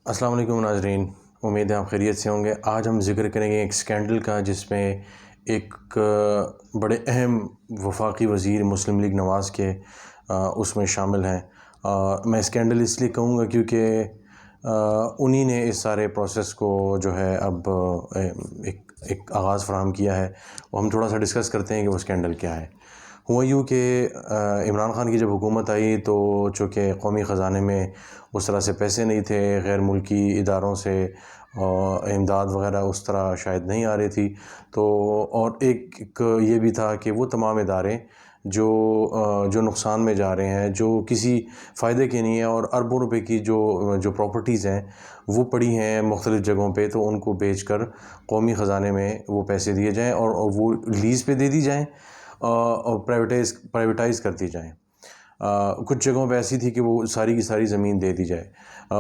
السلام علیکم ناظرین، امید ہے آپ خیریت سے ہوں گے۔ آج ہم ذکر کریں گے ایک سکینڈل کا جس میں ایک بڑے اہم وفاقی وزیر مسلم لیگ نواز کے اس میں شامل ہیں۔ میں سکینڈل اس لیے کہوں گا کیونکہ انہی نے اس سارے پروسیس کو جو ہے اب ایک آغاز فراہم کیا ہے۔ وہ ہم تھوڑا سا ڈسکس کرتے ہیں کہ وہ سکینڈل کیا ہے۔ ہوا یوں کہ عمران خان کی جب حکومت آئی تو چونکہ قومی خزانے میں اس طرح سے پیسے نہیں تھے، غیر ملکی اداروں سے امداد وغیرہ اس طرح شاید نہیں آ رہی تھی، تو اور ایک یہ بھی تھا کہ وہ تمام ادارے جو نقصان میں جا رہے ہیں، جو کسی فائدے کے نہیں ہیں، اور اربوں روپے کی جو پراپرٹیز ہیں وہ پڑی ہیں مختلف جگہوں پہ، تو ان کو بیچ کر قومی خزانے میں وہ پیسے دیے جائیں اور وہ لیز پہ دے دی جائیں اور پرائیویٹائز کر دی جائیں۔ کچھ جگہوں پہ ایسی تھی کہ وہ ساری کی ساری زمین دے دی جائے۔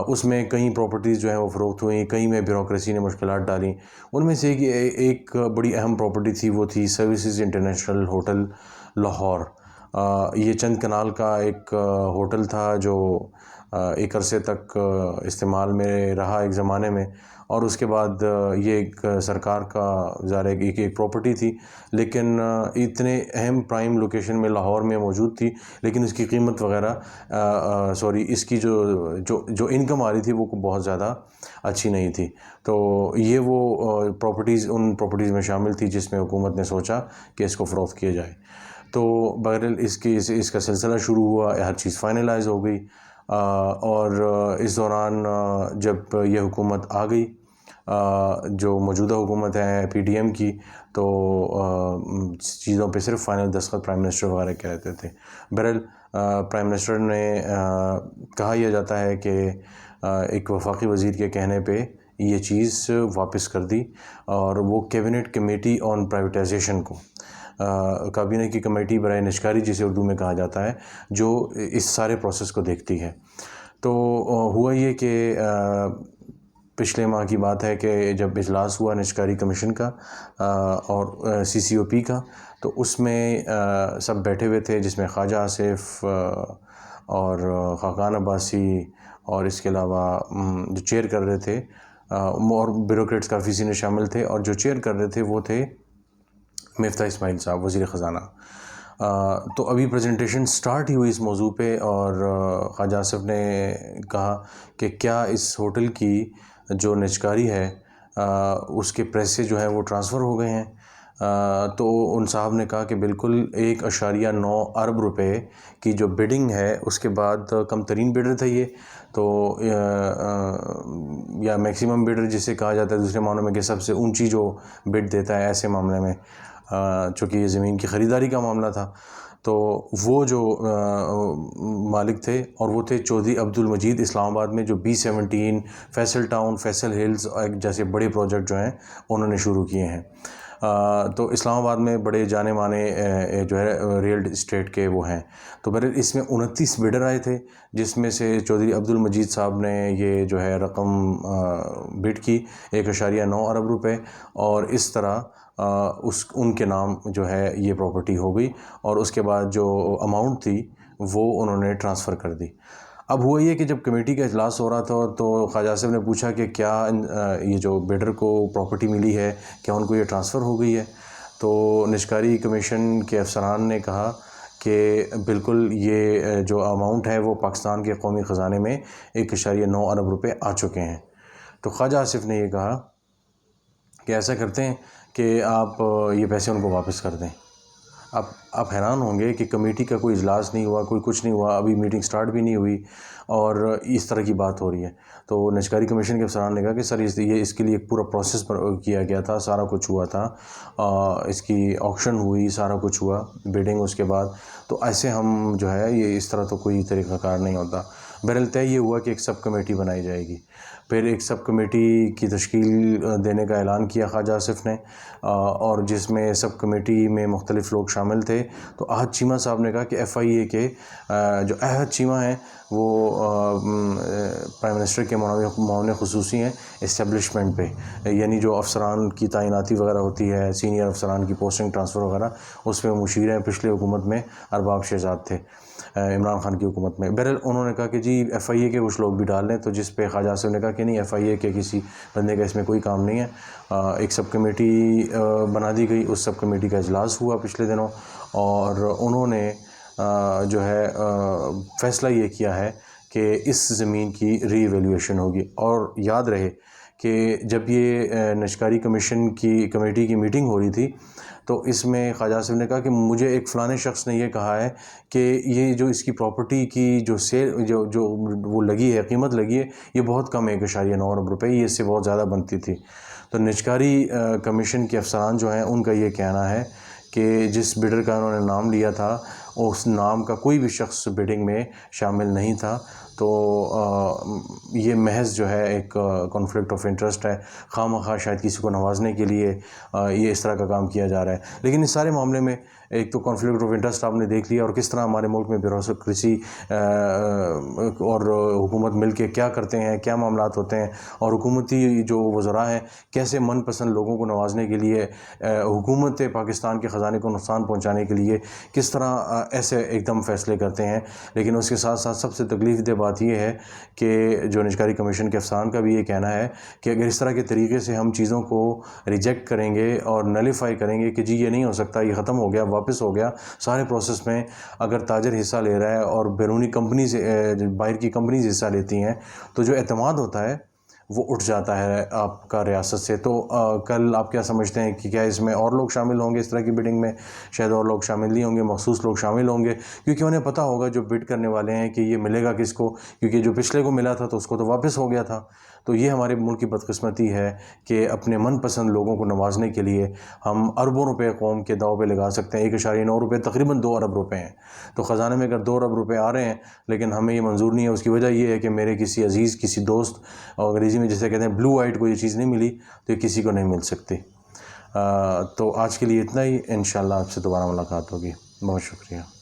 اس میں کئی پراپرٹیز جو ہیں وہ فروخت ہوئیں، کئی میں بیوروکریسی نے مشکلات ڈالیں۔ ان میں سے ایک بڑی اہم پراپرٹی تھی، وہ تھی سروسز انٹرنیشنل ہوٹل لاہور۔ یہ چند کنال کا ایک ہوٹل تھا جو ایک عرصے تک استعمال میں رہا ایک زمانے میں، اور اس کے بعد یہ ایک سرکار کا ظاہر ایک پراپرٹی تھی، لیکن اتنے اہم پرائم لوکیشن میں لاہور میں موجود تھی، لیکن اس کی قیمت وغیرہ اس کی جو انکم آ رہی تھی وہ بہت زیادہ اچھی نہیں تھی۔ تو یہ وہ پراپرٹیز ان پراپرٹیز میں شامل تھی جس میں حکومت نے سوچا کہ اس کو فروخت کیا جائے۔ تو بہرحال اس کا سلسلہ شروع ہوا، ہر چیز فائنلائز ہو گئی، اور اس دوران جب یہ حکومت آ گئی، جو موجودہ حکومت ہے پی ڈی ایم کی، تو چیزوں پہ صرف فائنل دستخط پرائم منسٹر وغیرہ کے رہتے تھے۔ بہرحال پرائم منسٹر نے کہا یہ جاتا ہے کہ ایک وفاقی وزیر کے کہنے پہ یہ چیز واپس کر دی، اور وہ کیبنٹ کمیٹی آن پرائیویٹائزیشن کو، کابینہ کی کمیٹی برائے نجکاری جسے اردو میں کہا جاتا ہے، جو اس سارے پروسیس کو دیکھتی ہے۔ تو ہوا یہ کہ پچھلے ماہ کی بات ہے کہ جب اجلاس ہوا نجکاری کمیشن کا اور سی سی او پی کا، تو اس میں سب بیٹھے ہوئے تھے، جس میں خواجہ آصف اور خاقان عباسی اور اس کے علاوہ جو چیئر کر رہے تھے، اور بیوروکریٹس کافی سینئر شامل تھے، اور جو چیئر کر رہے تھے وہ تھے مفتاح اسماعیل صاحب، وزیر خزانہ۔ تو ابھی پریزنٹیشن سٹارٹ ہی ہوئی اس موضوع پہ، اور خواجہ آصف نے کہا کہ کیا اس ہوٹل کی جو نجکاری ہے اس کے پیسے جو ہیں وہ ٹرانسفر ہو گئے ہیں؟ تو ان صاحب نے کہا کہ بالکل 1.9 ارب روپے کی جو بڈنگ ہے، اس کے بعد کم ترین بڈر تھا یہ، تو یا میکسیمم بڈر جسے کہا جاتا ہے دوسرے معنوں میں، کہ سب سے اونچی جو بڈ دیتا ہے ایسے معاملے میں، چونکہ یہ زمین کی خریداری کا معاملہ تھا، تو وہ جو مالک تھے، اور وہ تھے چودھری عبدالمجید، اسلام آباد میں، جو B17 Faisal town, Faisal Hills جیسے بڑے پروجیکٹ جو ہیں انہوں نے شروع کیے ہیں۔ تو اسلام آباد میں بڑے جانے مانے جو ہے ریئل اسٹیٹ کے وہ ہیں۔ تو بہرحال اس میں 29 بڈر آئے تھے، جس میں سے چودھری عبدالمجید صاحب نے یہ جو ہے رقم بڈ کی 1.9 ارب روپے، اور اس طرح ان کے نام جو ہے یہ پراپرٹی ہو گئی، اور اس کے بعد جو اماؤنٹ تھی وہ انہوں نے ٹرانسفر کر دی۔ اب ہوا یہ کہ جب کمیٹی کا اجلاس ہو رہا تھا تو خواجہ آصف نے پوچھا کہ کیا یہ جو بیڈر کو پراپرٹی ملی ہے، کیا ان کو یہ ٹرانسفر ہو گئی ہے؟ تو نجکاری کمیشن کے افسران نے کہا کہ بالکل یہ جو اماؤنٹ ہے وہ پاکستان کے قومی خزانے میں 1.9 ارب روپے آ چکے ہیں۔ تو خواجہ آصف نے یہ کہا کہ ایسا کرتے ہیں کہ آپ یہ پیسے ان کو واپس کر دیں۔ اب آپ حیران ہوں گے کہ کمیٹی کا کوئی اجلاس نہیں ہوا، کوئی کچھ نہیں ہوا، ابھی میٹنگ سٹارٹ بھی نہیں ہوئی، اور اس طرح کی بات ہو رہی ہے۔ تو نجکاری کمیشن کے افسران نے کہا کہ سر اس کے لیے ایک پورا پروسیس کیا گیا تھا، سارا کچھ ہوا تھا، اس کی آکشن ہوئی، سارا کچھ ہوا، بیڈنگ اس کے بعد، تو ایسے ہم جو ہے یہ اس طرح تو کوئی طریقہ کار نہیں ہوتا۔ بہرحال طے یہ ہوا کہ ایک سب کمیٹی بنائی جائے گی۔ پھر ایک سب کمیٹی کی تشکیل دینے کا اعلان کیا خواجہ آصف نے، اور جس میں سب کمیٹی میں مختلف لوگ شامل تھے۔ تو احد چیمہ صاحب نے کہا کہ ایف آئی اے کے جو احد چیمہ ہیں وہ پرائم منسٹر کے معاون خصوصی ہیں اسٹیبلشمنٹ پہ، یعنی جو افسران کی تعیناتی وغیرہ ہوتی ہے، سینئر افسران کی پوسٹنگ ٹرانسفر وغیرہ، اس پہ مشیر ہیں۔ پچھلے حکومت میں ارباب شہزاد تھے، عمران خان کی حکومت میں۔ بہرحال انہوں نے کہا کہ جی ایف آئی اے کے کچھ لوگ بھی ڈال لیں، تو جس پہ خواجہ صاحب نے کہا کہ نہیں، ایف آئی اے کے کسی بندے کا اس میں کوئی کام نہیں ہے۔ ایک سب کمیٹی بنا دی گئی، اس سب کمیٹی کا اجلاس ہوا پچھلے دنوں، اور انہوں نے جو ہے فیصلہ یہ کیا ہے کہ اس زمین کی ری ایویلیویشن ہوگی۔ اور یاد رہے کہ جب یہ نجکاری کمیشن کی کمیٹی کی میٹنگ ہو رہی تھی تو اس میں خواجہ صاحب نے کہا کہ مجھے ایک فلانے شخص نے یہ کہا ہے کہ یہ جو اس کی پراپرٹی کی جو سیل جو وہ لگی ہے، قیمت لگی ہے، یہ بہت کم ہے، 1.9 ارب روپے، یہ اس سے بہت زیادہ بنتی تھی۔ تو نجکاری کمیشن کے افسران جو ہیں ان کا یہ کہنا ہے کہ جس بڈر کا انہوں نے نام لیا تھا اس نام کا کوئی بھی شخص بڈنگ میں شامل نہیں تھا، تو یہ محض جو ہے ایک کانفلکٹ آف انٹرسٹ ہے، خواہ مخواہ شاید کسی کو نوازنے کے لیے یہ اس طرح کا کام کیا جا رہا ہے۔ لیکن اس سارے معاملے میں ایک تو کانفلکٹ آف انٹرسٹ آپ نے دیکھ لیا، اور کس طرح ہمارے ملک میں بیوروکریسی اور حکومت مل کے کیا کرتے ہیں، کیا معاملات ہوتے ہیں، اور حکومتی جو وزراء ہیں کیسے من پسند لوگوں کو نوازنے کے لیے، حکومت پاکستان کے خزانے کو نقصان پہنچانے کے لیے کس طرح ایسے ایک دم فیصلے کرتے ہیں۔ لیکن اس کے ساتھ ساتھ سب سے تکلیف دہ بات یہ ہے کہ جو نجکاری کمیشن کے افسران کا بھی یہ کہنا ہے کہ اگر اس طرح کے طریقے سے ہم چیزوں کو ریجیکٹ کریں گے اور نلیفائی کریں گے کہ جی یہ نہیں ہو سکتا، یہ ختم ہو گیا، واپس ہو گیا، سارے پروسیس میں اگر تاجر حصہ لے رہا ہے اور بیرونی کمپنی سے، باہر کی کمپنیز حصہ لیتی ہیں، تو جو اعتماد ہوتا ہے وہ اٹھ جاتا ہے آپ کا ریاست سے۔ تو کل آپ کیا سمجھتے ہیں کہ کیا اس میں اور لوگ شامل ہوں گے اس طرح کی بڈنگ میں؟ شاید اور لوگ شامل نہیں ہوں گے، مخصوص لوگ شامل ہوں گے، کیونکہ انہیں پتہ ہوگا جو بڈ کرنے والے ہیں کہ یہ ملے گا کس کو، کیونکہ جو پچھلے کو ملا تھا تو اس کو تو واپس ہو گیا تھا۔ تو یہ ہمارے ملک کی بدقسمتی ہے کہ اپنے من پسند لوگوں کو نوازنے کے لیے ہم اربوں روپے قوم کے داؤ پہ لگا سکتے ہیں۔ 1.9 روپے تقریباً 2 ارب روپے ہیں، تو خزانے میں اگر 2 ارب روپے آ رہے ہیں لیکن ہمیں یہ منظور نہیں ہے، اس کی وجہ یہ ہے کہ میرے کسی عزیز، کسی دوست، انگریزی میں جسے کہتے ہیں بلو وائٹ کو یہ چیز نہیں ملی، تو یہ کسی کو نہیں مل سکتی۔ تو آج کے لیے اتنا ہی، انشاءاللہ آپ سے دوبارہ ملاقات ہوگی۔ بہت شکریہ۔